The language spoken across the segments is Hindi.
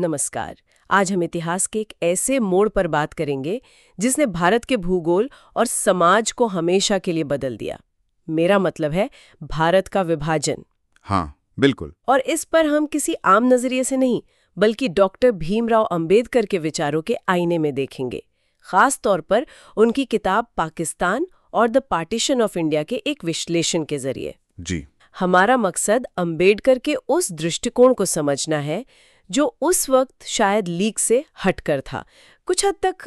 नमस्कार। आज हम इतिहास के एक ऐसे मोड़ पर बात करेंगे जिसने भारत के भूगोल और समाज को हमेशा के लिए बदल दिया। मेरा मतलब है भारत का विभाजन। हाँ, बिल्कुल। और इस पर हम किसी आम नजरिए से नहीं, बल्कि डॉक्टर भीमराव अंबेडकर के विचारों के आईने में देखेंगे। खास तौर पर उनकी किताब पाकिस्तान और द पार्टीशन ऑफ इंडिया के एक विश्लेषण के जरिए। जी। हमारा मकसद अंबेडकर के उस दृष्टिकोण को समझना है जो उस वक्त शायद लीग से हटकर था, कुछ हद तक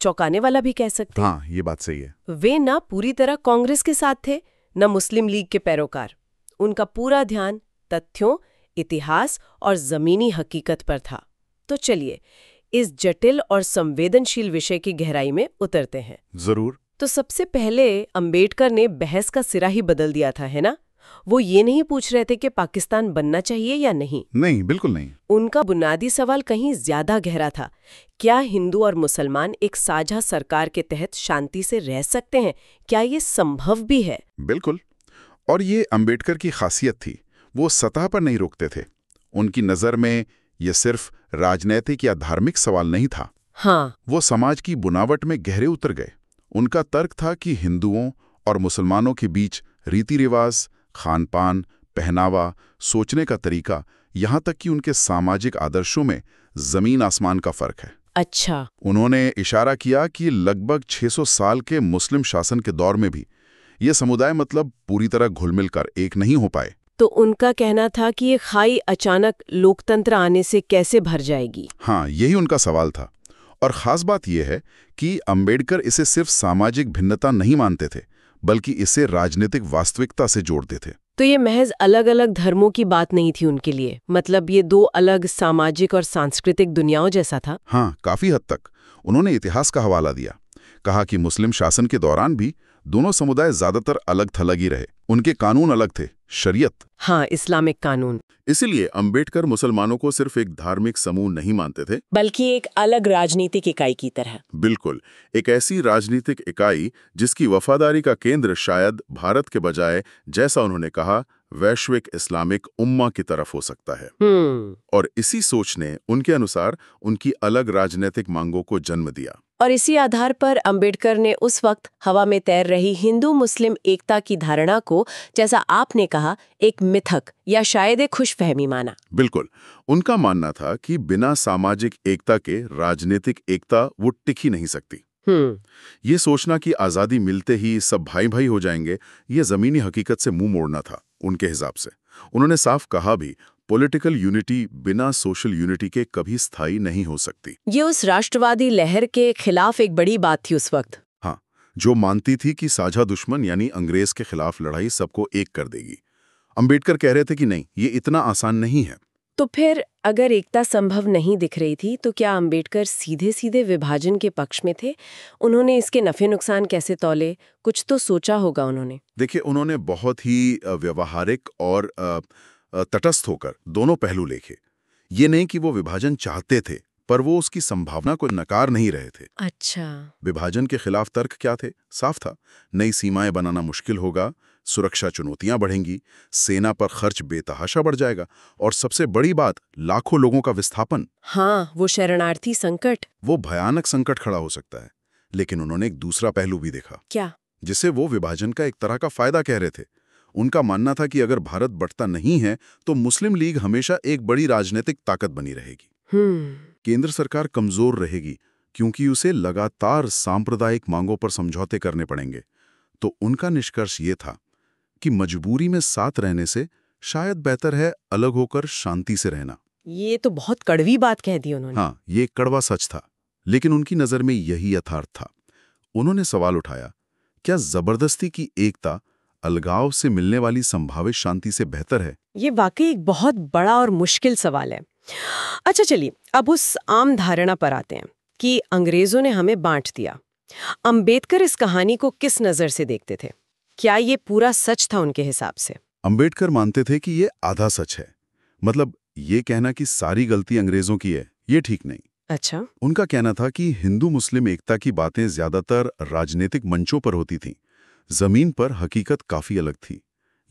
चौंकाने वाला भी कह सकते हैं। हाँ, ये बात सही है। वे ना पूरी तरह कांग्रेस के साथ थे, न मुस्लिम लीग के पैरोकार। उनका पूरा ध्यान तथ्यों, इतिहास और जमीनी हकीकत पर था। तो चलिए इस जटिल और संवेदनशील विषय की गहराई में उतरते हैं। जरूर। तो सबसे पहले अंबेडकर ने बहस का सिरा ही बदल दिया था, है ना? वो ये नहीं पूछ रहे थे कि पाकिस्तान बनना चाहिए या नहीं। नहीं, बिल्कुल नहीं। उनका बुनियादी सवाल कहीं ज्यादा गहरा था। क्या हिंदू और मुसलमान एक साझा सरकार के तहत शांति से रह सकते हैं? क्या ये संभव भी है? बिल्कुल। और ये अंबेडकर की खासियत थी, वो सतह पर नहीं रोकते थे। उनकी नज़र में ये सिर्फ राजनैतिक या धार्मिक सवाल नहीं था। हाँ। वो समाज की बुनावट में गहरे उतर गए। उनका तर्क था कि हिंदुओं और मुसलमानों के बीच रीति रिवाज, खान पान, पहनावा, सोचने का तरीका, यहाँ तक कि उनके सामाजिक आदर्शों में जमीन आसमान का फर्क है। अच्छा। उन्होंने इशारा किया कि लगभग 600 साल के मुस्लिम शासन के दौर में भी ये समुदाय मतलब पूरी तरह घुल-मिल कर एक नहीं हो पाए। तो उनका कहना था कि ये खाई अचानक लोकतंत्र आने से कैसे भर जाएगी? हाँ, यही उनका सवाल था। और ख़ास बात यह है कि अंबेडकर इसे सिर्फ सामाजिक भिन्नता नहीं मानते थे, बल्कि इसे राजनीतिक वास्तविकता से जोड़ते थे। तो ये महज अलग-अलग धर्मों की बात नहीं थी उनके लिए, मतलब ये दो अलग सामाजिक और सांस्कृतिक दुनियाओं जैसा था। हाँ, काफ़ी हद तक। उन्होंने इतिहास का हवाला दिया, कहा कि मुस्लिम शासन के दौरान भी दोनों समुदाय ज़्यादातर अलग थलग ही रहे। उनके कानून अलग थे, शरीयत। हाँ, इस्लामिक कानून। इसीलिए अंबेडकर मुसलमानों को सिर्फ एक धार्मिक समूह नहीं मानते थे, बल्कि एक अलग राजनीतिक इकाई की तरह। बिल्कुल, एक ऐसी राजनीतिक इकाई जिसकी वफादारी का केंद्र शायद भारत के बजाय, जैसा उन्होंने कहा, वैश्विक इस्लामिक उम्मा की तरफ हो सकता है। और इसी सोच ने उनके अनुसार उनकी अलग राजनीतिक मांगों को जन्म दिया। और इसी आधार पर अंबेडकर ने उस वक्त हवा में तैर रही हिंदू मुस्लिम एकता की धारणा को, जैसा आपने कहा, एक मिथक या शायद एक खुशफहमी माना। बिल्कुल। उनका मानना था कि बिना सामाजिक एकता के राजनीतिक एकता वो टिक ही नहीं सकती। ये सोचना कि आज़ादी मिलते ही सब भाई भाई हो जाएंगे, ये ज़मीनी हकीकत से मुंह मोड़ना था उनके हिसाब से। उन्होंने साफ कहा भी, पॉलिटिकल यूनिटी बिना सोशल यूनिटी के कभी स्थायी नहीं हो सकती। ये उस राष्ट्रवादी लहर के खिलाफ एक बड़ी बात थी उस वक्त। हाँ, जो मानती थी कि साझा दुश्मन यानी अंग्रेज के खिलाफ लड़ाई सबको एक कर देगी। अंबेडकर कह रहे थे कि नहीं, ये इतना आसान नहीं है। तो फिर अगर एकता संभव नहीं दिख रही थी, तो क्या अंबेडकर सीधे सीधे विभाजन के पक्ष में थे? उन्होंने इसके नफे नुकसान कैसे तौले? कुछ तो सोचा होगा उन्होंने। देखिए, उन्होंने बहुत ही व्यवहारिक और तटस्थ होकर दोनों पहलू देखे। ये नहीं कि वो विभाजन चाहते थे, पर वो उसकी संभावना को नकार नहीं रहे थे। अच्छा। विभाजन के खिलाफ तर्क क्या थे? साफ था, नई सीमाएं बनाना मुश्किल होगा, सुरक्षा चुनौतियां बढ़ेंगी, सेना पर खर्च बेतहाशा बढ़ जाएगा, और सबसे बड़ी बात, लाखों लोगों का विस्थापन। हाँ, वो शरणार्थी संकट। वो भयानक संकट खड़ा हो सकता है। लेकिन उन्होंने एक दूसरा पहलू भी देखा, क्या? जिसे वो विभाजन का एक तरह का फायदा कह रहे थे। उनका मानना था कि अगर भारत बढ़ता नहीं है तो मुस्लिम लीग हमेशा एक बड़ी राजनीतिक ताकत बनी रहेगी। केंद्र सरकार कमजोर रहेगी, क्योंकि उसे लगातार सांप्रदायिक मांगों पर समझौते करने पड़ेंगे। तो उनका निष्कर्ष ये था कि मजबूरी में साथ रहने से शायद बेहतर है अलग होकर शांति से रहना। ये तो बहुत कड़वी बात कह दी उन्होंने। हाँ, ये एक कड़वा सच था, लेकिन उनकी नजर में यही यथार्थ था। उन्होंने सवाल उठाया, क्या जबरदस्ती की एकता अलगाव से मिलने वाली संभावित शांति से बेहतर है? ये वाकई एक बहुत बड़ा और मुश्किल सवाल है। अच्छा, चलिए अब उस आम धारणा पर आते हैं कि अंग्रेजों ने हमें बांट दिया। अंबेडकर इस कहानी को किस नजर से देखते थे? क्या ये पूरा सच था उनके हिसाब से? अंबेडकर मानते थे कि ये आधा सच है। मतलब ये कहना कि सारी गलती अंग्रेजों की है, ये ठीक नहीं। अच्छा। उनका कहना था कि हिंदू मुस्लिम एकता की बातें ज्यादातर राजनीतिक मंचों पर होती थीं। जमीन पर हकीकत काफी अलग थी।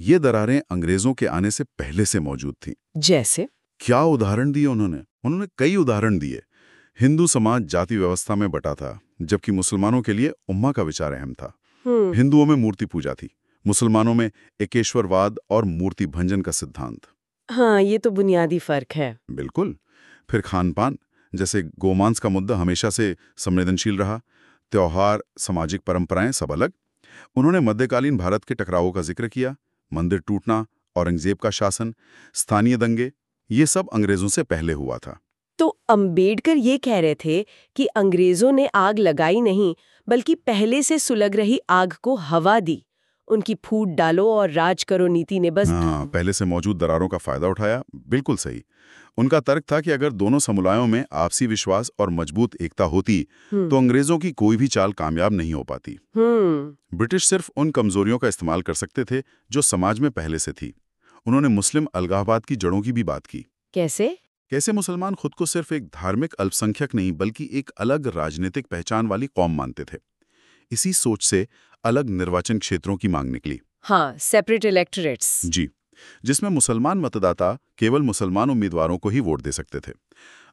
ये दरारें अंग्रेजों के आने से पहले से मौजूद थीं। जैसे? क्या उदाहरण दिए उन्होंने? उन्होंने कई उदाहरण दिए। हिंदू समाज जाति व्यवस्था में बटा था, जबकि मुसलमानों के लिए उम्मा का विचार अहम था। हिंदुओं में मूर्ति पूजा थी, मुसलमानों में एकेश्वरवाद और मूर्ति भंजन का सिद्धांत। हाँ, ये तो बुनियादी फर्क है। बिल्कुल। फिर खान पान, जैसे गोमांस का मुद्दा हमेशा से संवेदनशील रहा। त्योहार, सामाजिक परंपराएं सब अलग। उन्होंने मध्यकालीन भारत के टकरावों का जिक्र किया। मंदिर टूटना, औरंगजेब का शासन, स्थानीय दंगे, ये सब अंग्रेजों से पहले हुआ था। तो अंबेडकर ये कह रहे थे कि अंग्रेजों ने आग लगाई नहीं, बल्कि पहले से सुलग रही आग को हवा दी। उनकी फूट डालो और राज करो नीति ने बस पहले से मौजूद दरारों का फायदा उठाया। बिल्कुल सही। उनका तर्क था कि अगर दोनों समुदायों में आपसी विश्वास और मजबूत एकता होती तो अंग्रेजों की कोई भी चाल कामयाब नहीं हो पाती। ब्रिटिश सिर्फ उन कमजोरियों का इस्तेमाल कर सकते थे जो समाज में पहले से थी। उन्होंने मुस्लिम अलगाववाद की जड़ों की भी बात की। कैसे मुसलमान खुद को सिर्फ एक धार्मिक अल्पसंख्यक नहीं बल्कि एक अलग राजनीतिक पहचान वाली कौम मानते थे। इसी सोच से अलग निर्वाचन क्षेत्रों की मांग निकली। हाँ, सेपरेट इलेक्टोरेट्स। जी, जिसमें मुसलमान मतदाता केवल मुसलमान उम्मीदवारों को ही वोट दे सकते थे।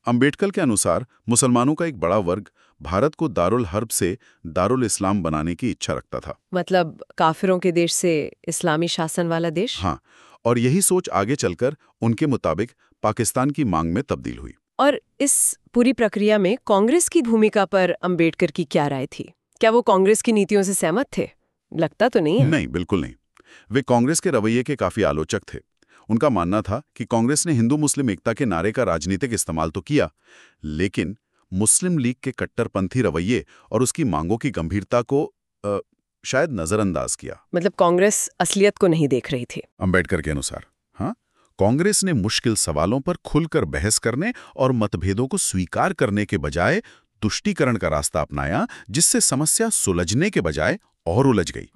अंबेडकर के अनुसार मुसलमानों का एक बड़ा वर्ग भारत को दारुल हर्ब से दारुल इस्लाम बनाने की इच्छा रखता था। मतलब काफिरों के देश से इस्लामी शासन वाला देश। हाँ, और यही सोच आगे चलकर उनके मुताबिक पाकिस्तान की मांग में तब्दील हुई। और इस पूरी प्रक्रिया में कांग्रेस की भूमिका पर अंबेडकर की क्या राय थी? क्या वो कांग्रेस की नीतियों से सहमत थे? लगता तो नहीं है। नहीं, बिल्कुल नहीं। वे कांग्रेस के रवैये के काफी आलोचक थे। उनका मानना था कि कांग्रेस ने हिंदू मुस्लिम एकता के नारे का राजनीतिक इस्तेमाल तो किया, लेकिन मुस्लिम लीग के कट्टरपंथी रवैये और उसकी मांगों की गंभीरता को शायद नजरअंदाज किया। मतलब कांग्रेस असलियत को नहीं देख रही थी अंबेडकर के अनुसार। हाँ, कांग्रेस ने मुश्किल सवालों पर खुलकर बहस करने और मतभेदों को स्वीकार करने के बजाय तुष्टीकरण का रास्ता अपनाया, जिससे समस्या सुलझने के बजाय और उलझ गई।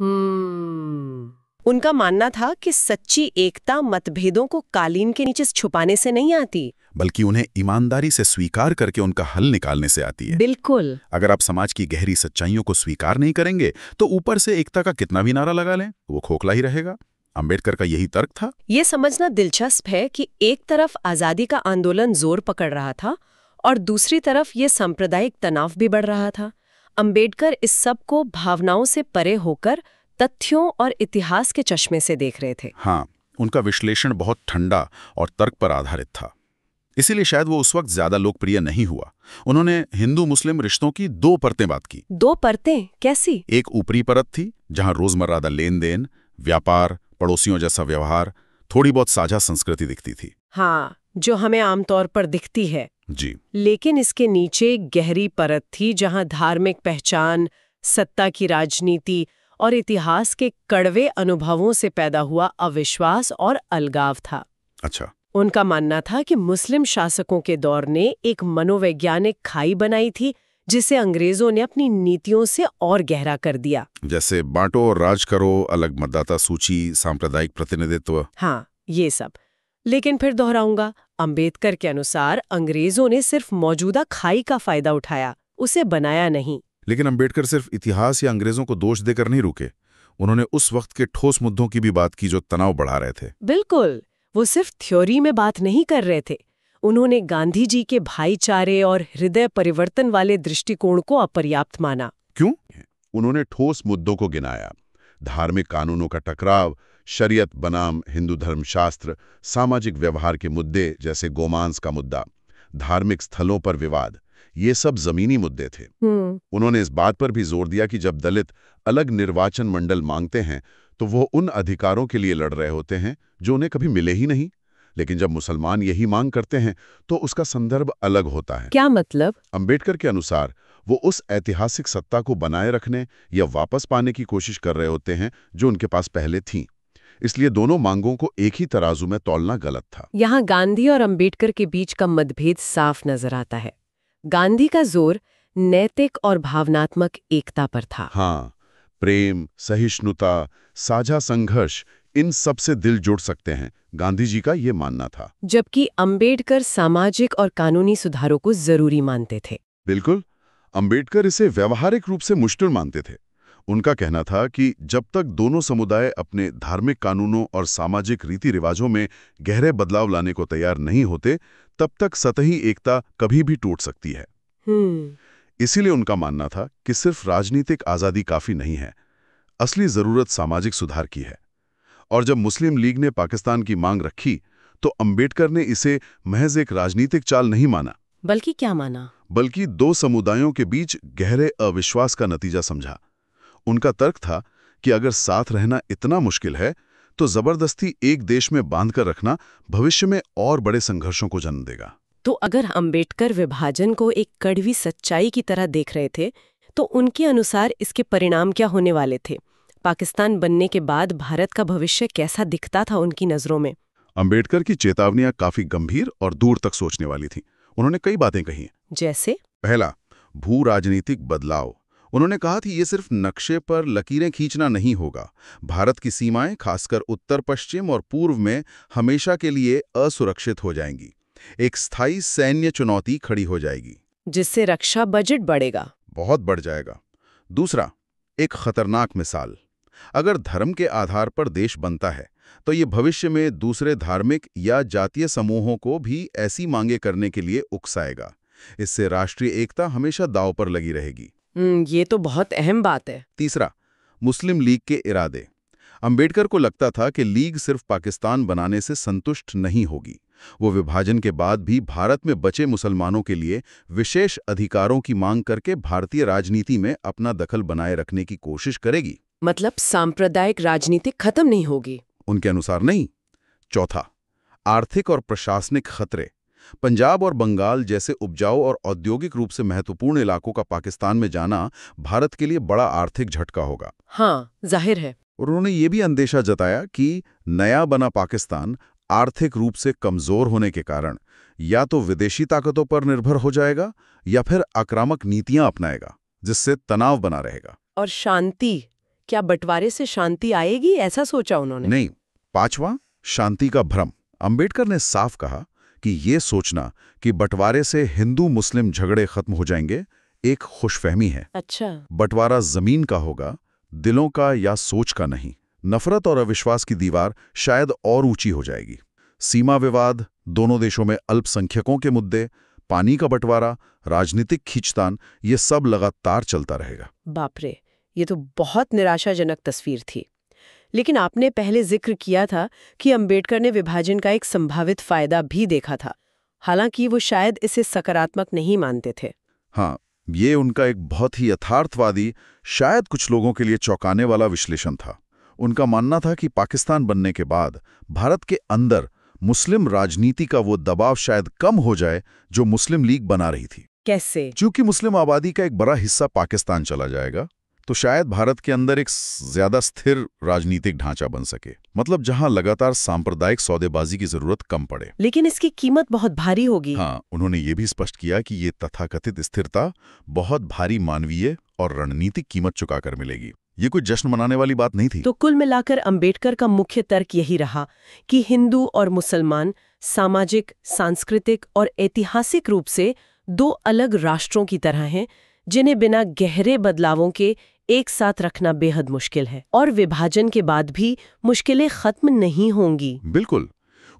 उनका मानना था कि सच्ची एकता मतभेदों को कालीन के नीचे छुपाने से नहीं आती, बल्कि उन्हें ईमानदारी से स्वीकार करके उनका हल निकालने से आती है। बिल्कुल। अगर आप समाज की गहरी सच्चाइयों को स्वीकार नहीं करेंगे तो ऊपर से एकता का कितना भी नारा लगा लें, वो खोखला ही रहेगा। अंबेडकर का यही तर्क था। ये समझना दिलचस्प है कि एक तरफ आजादी का आंदोलन जोर पकड़ रहा था और दूसरी तरफ ये सांप्रदायिक तनाव भी बढ़ रहा था। अंबेडकर इस सब को भावनाओं से परे होकर तथ्यों और इतिहास के चश्मे से देख रहे थे। हाँ, उनका विश्लेषण बहुत ठंडा और तर्क पर आधारित था। इसीलिए शायद वो उस वक्त ज्यादा लोकप्रिय नहीं हुआ। उन्होंने हिंदू मुस्लिम रिश्तों की दो परतें बात की। दो परतें कैसी? एक ऊपरी परत थी जहां रोजमर्रा का लेन देन, व्यापार, पड़ोसियों जैसा व्यवहार, थोड़ी बहुत साझा संस्कृति दिखती थी। हाँ, जो हमें आमतौर पर दिखती है। जी। लेकिन इसके नीचे गहरी परत थी जहां धार्मिक पहचान, सत्ता की राजनीति और इतिहास के कड़वे अनुभवों से पैदा हुआ अविश्वास और अलगाव था। अच्छा। उनका मानना था कि मुस्लिम शासकों के दौर ने एक मनोवैज्ञानिक खाई बनाई थी जिसे अंग्रेजों ने अपनी नीतियों से और गहरा कर दिया। जैसे बांटो और राज करो, अलग मतदाता सूची, सांप्रदायिक प्रतिनिधित्व। हाँ, ये सब। लेकिन फिर दोहराऊंगा, अंबेडकर के अनुसार अंग्रेजों ने सिर्फ मौजूदा खाई का फायदा उठाया, उसे बनाया नहीं। लेकिन अंबेडकर सिर्फ इतिहास या अंग्रेजों को दोष देकर नहीं रुके। उन्होंने उस वक्त के ठोस मुद्दों की भी बात की जो तनाव बढ़ा रहे थे। बिल्कुल, वो सिर्फ थ्योरी में बात नहीं कर रहे थे। उन्होंने गांधी जी के भाईचारे और हृदय परिवर्तन वाले दृष्टिकोण को अपर्याप्त माना। क्यों? उन्होंने ठोस मुद्दों को गिनाया। धार्मिक कानूनों का टकराव, शरीयत बनाम हिंदू धर्मशास्त्र, सामाजिक व्यवहार के मुद्दे जैसे गोमांस का मुद्दा, धार्मिक स्थलों पर विवाद, ये सब जमीनी मुद्दे थे। उन्होंने इस बात पर भी जोर दिया कि जब दलित अलग निर्वाचन मंडल मांगते हैं तो वो उन अधिकारों के लिए लड़ रहे होते हैं जो उन्हें कभी मिले ही नहीं, लेकिन जब मुसलमान यही मांग करते हैं तो उसका संदर्भ अलग होता है। क्या मतलब? अंबेडकर के अनुसार वो उस ऐतिहासिक सत्ता को बनाए रखने या वापस पाने की कोशिश कर रहे होते हैं जो उनके पास पहले थी। इसलिए दोनों मांगों को एक ही तराजू में तौलना गलत था। यहाँ गांधी और अंबेडकर के बीच का मतभेद साफ नजर आता है। गांधी का जोर नैतिक और भावनात्मक एकता पर था। हाँ, प्रेम, सहिष्णुता, साझा संघर्ष, इन सब से दिल जुड़ सकते हैं, गांधी जी का ये मानना था। जबकि अंबेडकर सामाजिक और कानूनी सुधारों को जरूरी मानते थे। बिल्कुल, अंबेडकर इसे व्यावहारिक रूप से मुश्किल मानते थे। उनका कहना था कि जब तक दोनों समुदाय अपने धार्मिक कानूनों और सामाजिक रीति रिवाजों में गहरे बदलाव लाने को तैयार नहीं होते, तब तक सतही एकता कभी भी टूट सकती है। इसीलिए उनका मानना था कि सिर्फ राजनीतिक आज़ादी काफ़ी नहीं है, असली ज़रूरत सामाजिक सुधार की है। और जब मुस्लिम लीग ने पाकिस्तान की मांग रखी तो अंबेडकर ने इसे महज एक राजनीतिक चाल नहीं माना, बल्कि क्या माना? बल्कि दो समुदायों के बीच गहरे अविश्वास का नतीजा समझा। उनका तर्क था कि अगर साथ रहना इतना मुश्किल है तो जबरदस्ती एक देश में बांधकर रखना भविष्य में और बड़े संघर्षों को जन्म देगा। तो अगर अंबेडकर विभाजन को एक कड़वी सच्चाई की तरह देख रहे थे, तो उनके अनुसार इसके परिणाम क्या होने वाले थे? पाकिस्तान बनने के बाद भारत का भविष्य कैसा दिखता था उनकी नजरों में? अंबेडकर की चेतावनियां काफी गंभीर और दूर तक सोचने वाली थीं। उन्होंने कई बातें कही हैं। जैसे? पहला, भू राजनीतिक बदलाव। उन्होंने कहा कि ये सिर्फ नक्शे पर लकीरें खींचना नहीं होगा। भारत की सीमाएं, खासकर उत्तर पश्चिम और पूर्व में, हमेशा के लिए असुरक्षित हो जाएंगी। एक स्थायी सैन्य चुनौती खड़ी हो जाएगी, जिससे रक्षा बजट बढ़ेगा। बहुत बढ़ जाएगा। दूसरा, एक खतरनाक मिसाल। अगर धर्म के आधार पर देश बनता है तो ये भविष्य में दूसरे धार्मिक या जातीय समूहों को भी ऐसी मांगे करने के लिए उकसाएगा। इससे राष्ट्रीय एकता हमेशा दांव पर लगी रहेगी। ये तो बहुत अहम बात है। तीसरा, मुस्लिम लीग के इरादे। अंबेडकर को लगता था कि लीग सिर्फ पाकिस्तान बनाने से संतुष्ट नहीं होगी। वो विभाजन के बाद भी भारत में बचे मुसलमानों के लिए विशेष अधिकारों की मांग करके भारतीय राजनीति में अपना दखल बनाए रखने की कोशिश करेगी। मतलब सांप्रदायिक राजनीति खत्म नहीं होगी? उनके अनुसार नहीं। चौथा, आर्थिक और प्रशासनिक खतरे। पंजाब और बंगाल जैसे उपजाऊ और औद्योगिक रूप से महत्वपूर्ण इलाकों का पाकिस्तान में जाना भारत के लिए बड़ा आर्थिक झटका होगा। हाँ, जाहिर है। और उन्होंने ये भी अंदेशा जताया कि नया बना पाकिस्तान आर्थिक रूप से कमजोर होने के कारण या तो विदेशी ताकतों पर निर्भर हो जाएगा या फिर आक्रामक नीतियां अपनाएगा, जिससे तनाव बना रहेगा। और शांति, क्या बंटवारे से शांति आएगी, ऐसा सोचा उन्होंने? नहीं। पांचवा, शांति का भ्रम। अंबेडकर ने साफ कहा कि ये सोचना कि बंटवारे से हिंदू मुस्लिम झगड़े खत्म हो जाएंगे एक खुशफहमी है। अच्छा। बंटवारा जमीन का होगा, दिलों का या सोच का नहीं। नफरत और अविश्वास की दीवार शायद और ऊंची हो जाएगी। सीमा विवाद, दोनों देशों में अल्पसंख्यकों के मुद्दे, पानी का बंटवारा, राजनीतिक खींचतान, ये सब लगातार चलता रहेगा। बाप रे, ये तो बहुत निराशाजनक तस्वीर थी। लेकिन आपने पहले जिक्र किया था कि अंबेडकर ने विभाजन का एक संभावित फायदा भी देखा था, हालांकि वो शायद इसे सकारात्मक नहीं मानते थे। हाँ, ये उनका एक बहुत ही यथार्थवादी, शायद कुछ लोगों के लिए चौंकाने वाला विश्लेषण था। उनका मानना था कि पाकिस्तान बनने के बाद भारत के अंदर मुस्लिम राजनीति का वो दबाव शायद कम हो जाए जो मुस्लिम लीग बना रही थी। कैसे? क्योंकि मुस्लिम आबादी का एक बड़ा हिस्सा पाकिस्तान चला जाएगा, तो शायद भारत के अंदर एक ज्यादा स्थिर राजनीतिक ढांचा बन सके, मतलब जहां लगातार सांप्रदायिक सौदेबाजी की जरूरत कम पड़े। लेकिन इसकी कीमत बहुत भारी होगी। हाँ, उन्होंने ये भी स्पष्ट किया कि ये तथाकथित स्थिरता बहुत भारी मानवीय और रणनीतिक कीमत चुकाकर मिलेगी। ये कोई जश्न मनाने वाली बात नहीं थी। तो कुल मिलाकर अंबेडकर का मुख्य तर्क यही रहा कि हिंदू और मुसलमान सामाजिक, सांस्कृतिक और ऐतिहासिक रूप से दो अलग राष्ट्रों की तरह हैं, जिन्हें बिना गहरे बदलावों के एक साथ रखना बेहद मुश्किल है, और विभाजन के बाद भी मुश्किलें खत्म नहीं होंगी। बिल्कुल।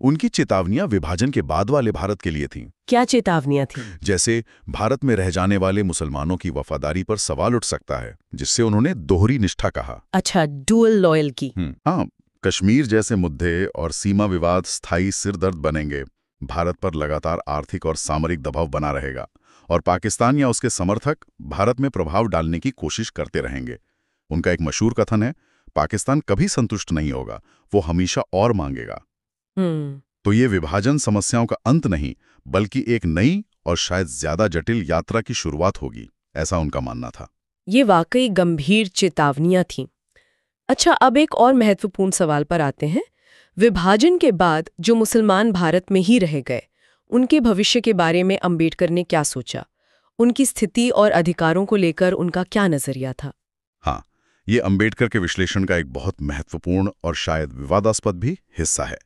उनकी चेतावनियां विभाजन के बाद वाले भारत के लिए थीं। क्या चेतावनियां थीं? जैसे भारत में रह जाने वाले मुसलमानों की वफादारी पर सवाल उठ सकता है, जिससे उन्होंने दोहरी निष्ठा कहा। अच्छा, डुअल लॉयल्टी। हाँ, कश्मीर जैसे मुद्दे और सीमा विवाद स्थायी सिरदर्द बनेंगे। भारत पर लगातार आर्थिक और सामरिक दबाव बना रहेगा और पाकिस्तान या उसके समर्थक भारत में प्रभाव डालने की कोशिश करते रहेंगे। उनका एक मशहूर कथन है, पाकिस्तान कभी संतुष्ट नहीं होगा, वो हमेशा और मांगेगा। तो ये विभाजन समस्याओं का अंत नहीं, बल्कि एक नई और शायद ज्यादा जटिल यात्रा की शुरुआत होगी, ऐसा उनका मानना था। ये वाकई गंभीर चेतावनियां थीं। अच्छा, अब एक और महत्वपूर्ण सवाल पर आते हैं। विभाजन के बाद जो मुसलमान भारत में ही रह गए, उनके भविष्य के बारे में अंबेडकर ने क्या सोचा? उनकी स्थिति और अधिकारों को लेकर उनका क्या नजरिया था? हाँ, ये अंबेडकर के विश्लेषण का एक बहुत महत्वपूर्ण और शायद विवादास्पद भी हिस्सा है।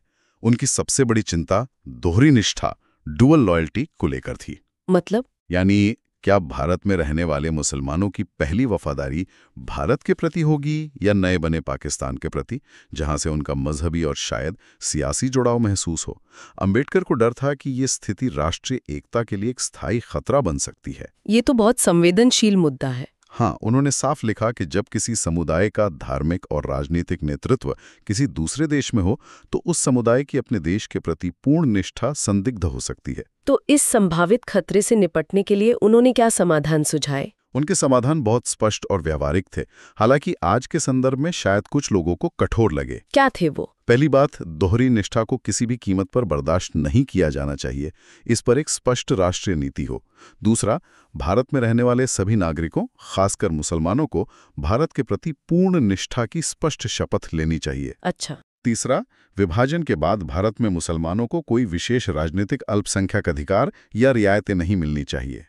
उनकी सबसे बड़ी चिंता दोहरी निष्ठा, डुअल लॉयल्टी को लेकर थी। मतलब? यानी क्या भारत में रहने वाले मुसलमानों की पहली वफादारी भारत के प्रति होगी या नए बने पाकिस्तान के प्रति, जहां से उनका मजहबी और शायद सियासी जुड़ाव महसूस हो? अंबेडकर को डर था कि ये स्थिति राष्ट्रीय एकता के लिए एक स्थायी खतरा बन सकती है। ये तो बहुत संवेदनशील मुद्दा है। हाँ, उन्होंने साफ लिखा कि जब किसी समुदाय का धार्मिक और राजनीतिक नेतृत्व किसी दूसरे देश में हो तो उस समुदाय की अपने देश के प्रति पूर्ण निष्ठा संदिग्ध हो सकती है। तो इस संभावित खतरे से निपटने के लिए उन्होंने क्या समाधान सुझाए? उनके समाधान बहुत स्पष्ट और व्यावहारिक थे, हालांकि आज के संदर्भ में शायद कुछ लोगों को कठोर लगे। क्या थे वो? पहली बात, दोहरी निष्ठा को किसी भी कीमत पर बर्दाश्त नहीं किया जाना चाहिए, इस पर एक स्पष्ट राष्ट्रीय नीति हो। दूसरा, भारत में रहने वाले सभी नागरिकों, खासकर मुसलमानों को भारत के प्रति पूर्ण निष्ठा की स्पष्ट शपथ लेनी चाहिए। अच्छा। तीसरा, विभाजन के बाद भारत में मुसलमानों को कोई विशेष राजनीतिक अल्पसंख्यक अधिकार या रियायतें नहीं मिलनी चाहिए।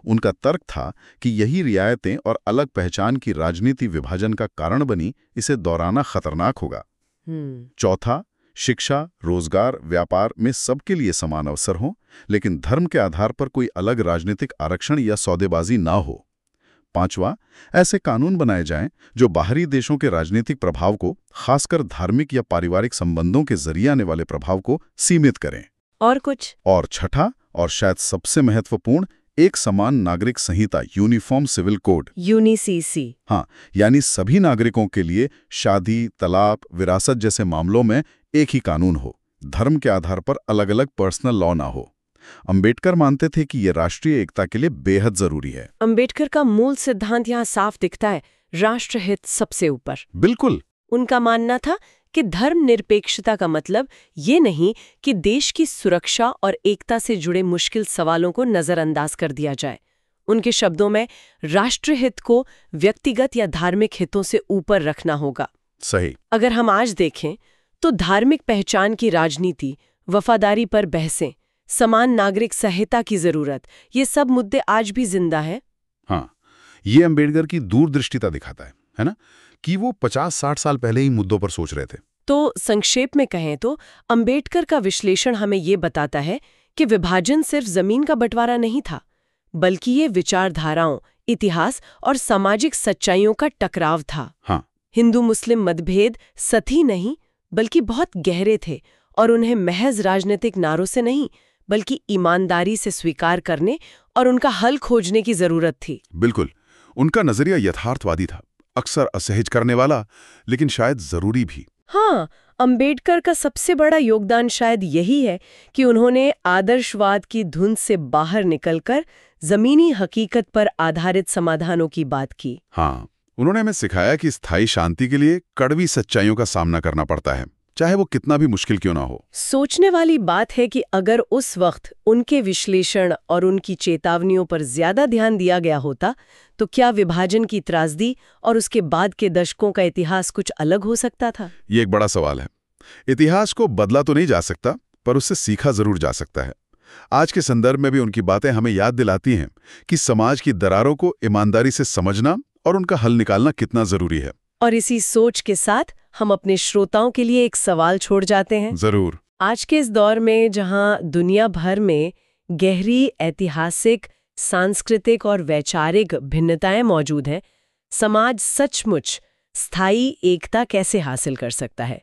उनका तर्क था कि यही रियायतें और अलग पहचान की राजनीति विभाजन का कारण बनी, इसे दोहराना खतरनाक होगा। चौथा, शिक्षा, रोजगार, व्यापार में सबके लिए समान अवसर हों, लेकिन धर्म के आधार पर कोई अलग राजनीतिक आरक्षण या सौदेबाजी ना हो। पांचवा, ऐसे कानून बनाए जाएं जो बाहरी देशों के राजनीतिक प्रभाव को, खासकर धार्मिक या पारिवारिक संबंधों के जरिए आने वाले प्रभाव को सीमित करें। और कुछ? और छठा और शायद सबसे महत्वपूर्ण, एक समान नागरिक संहिता, यूनिफॉर्म सिविल कोड, यूनिसीसी। हाँ, यानी सभी नागरिकों के लिए शादी, तलाक, विरासत जैसे मामलों में एक ही कानून हो, धर्म के आधार पर अलग अलग पर्सनल लॉ ना हो। अंबेडकर मानते थे कि ये राष्ट्रीय एकता के लिए बेहद जरूरी है। अंबेडकर का मूल सिद्धांत यहाँ साफ दिखता है, राष्ट्रहित सबसे ऊपर। बिल्कुल। उनका मानना था कि धर्मनिरपेक्षता का मतलब ये नहीं कि देश की सुरक्षा और एकता से जुड़े मुश्किल सवालों को नजरअंदाज कर दिया जाए। उनके शब्दों में राष्ट्रहित को व्यक्तिगत या धार्मिक हितों से ऊपर रखना होगा। सही। अगर हम आज देखें तो धार्मिक पहचान की राजनीति, वफादारी पर बहसें, समान नागरिक संहिता की जरूरत, ये सब मुद्दे आज भी जिंदा हैं। हाँ, ये अंबेडकर की दूरदृष्टिता दिखाता है ना, कि वो 50-60 साल पहले ही मुद्दों पर सोच रहे थे। तो संक्षेप में कहें तो अंबेडकर का विश्लेषण हमें ये बताता है कि विभाजन सिर्फ जमीन का बंटवारा नहीं था, बल्कि ये विचारधाराओं, इतिहास और सामाजिक सच्चाइयों का टकराव था। हाँ। हिंदू मुस्लिम मतभेद सतही नहीं बल्कि बहुत गहरे थे और उन्हें महज राजनीतिक नारों से नहीं बल्कि ईमानदारी से स्वीकार करने और उनका हल खोजने की जरूरत थी। बिल्कुल। उनका नजरिया यथार्थवादी था, अक्सर असहज करने वाला, लेकिन शायद जरूरी भी। हाँ, अंबेडकर का सबसे बड़ा योगदान शायद यही है कि उन्होंने आदर्शवाद की धुंध से बाहर निकलकर जमीनी हकीकत पर आधारित समाधानों की बात की। हाँ, उन्होंने हमें सिखाया कि स्थायी शांति के लिए कड़वी सच्चाइयों का सामना करना पड़ता है, चाहे वो कितना भी मुश्किल क्यों ना हो। सोचने वाली बात है कि अगर उस वक्त उनके विश्लेषण और उनकी चेतावनियों पर ज्यादा ध्यान दिया गया होता तो क्या विभाजन की त्रासदी और उसके बाद के दशकों का इतिहास कुछ अलग हो सकता था? ये एक बड़ा सवाल है। इतिहास को बदला तो नहीं जा सकता, पर उससे सीखा जरूर जा सकता है। आज के संदर्भ में भी उनकी बातें हमें याद दिलाती हैं कि समाज की दरारों को ईमानदारी से समझना और उनका हल निकालना कितना जरूरी है। और इसी सोच के साथ हम अपने श्रोताओं के लिए एक सवाल छोड़ जाते हैं। जरूर। आज के इस दौर में जहां दुनिया भर में गहरी ऐतिहासिक, सांस्कृतिक और वैचारिक भिन्नताएं मौजूद हैं, समाज सचमुच स्थायी एकता कैसे हासिल कर सकता है?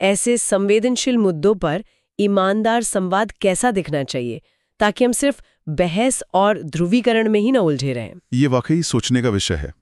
ऐसे संवेदनशील मुद्दों पर ईमानदार संवाद कैसा दिखना चाहिए ताकि हम सिर्फ बहस और ध्रुवीकरण में ही न उलझे रहें? ये वाकई सोचने का विषय है।